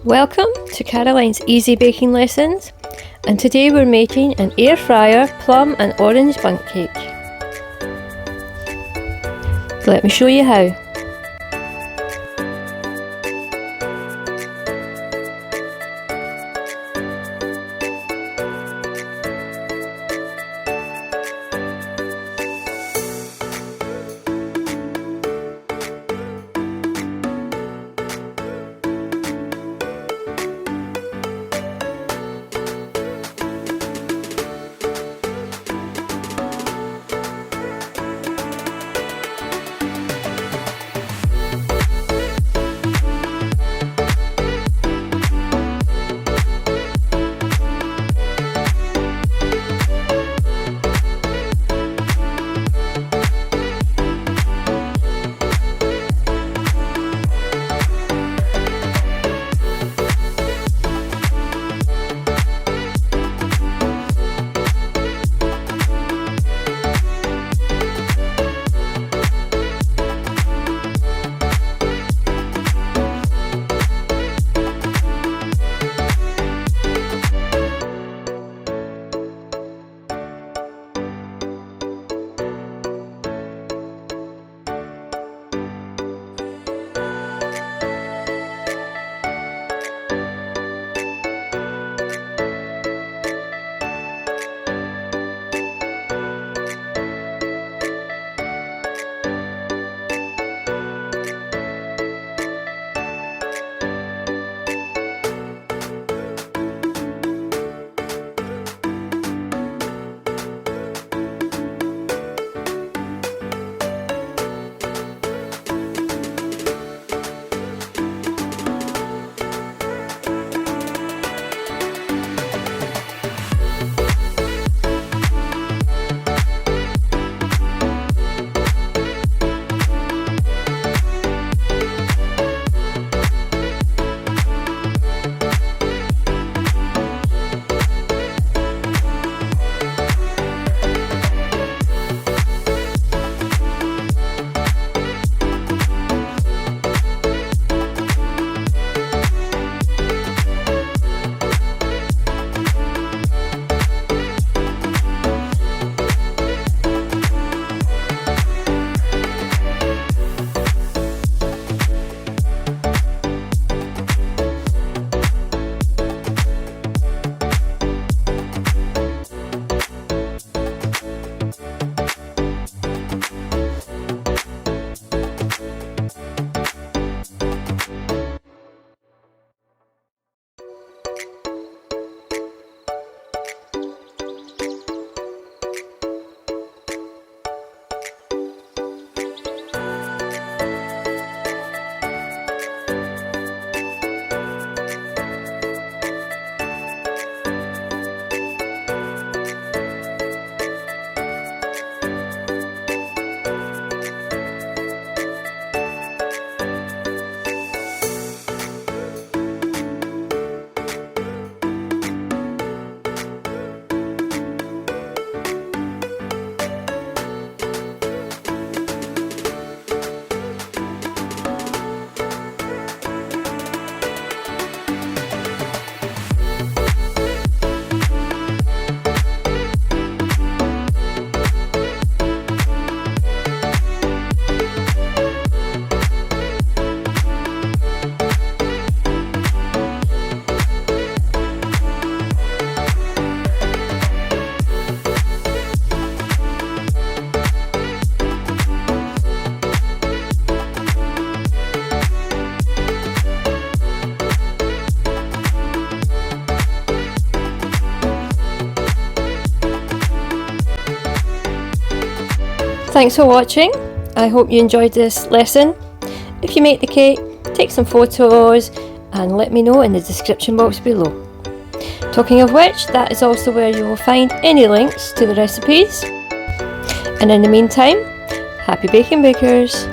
Welcome to Caroline's Easy Baking Lessons, and today we're making an air fryer plum and orange bundt cake. Let me show you how. Thanks for watching. I hope you enjoyed this lesson. If you make the cake, take some photos and let me know in the description box below. Talking of which, that is also where you will find any links to the recipes. And in the meantime, happy baking, bakers!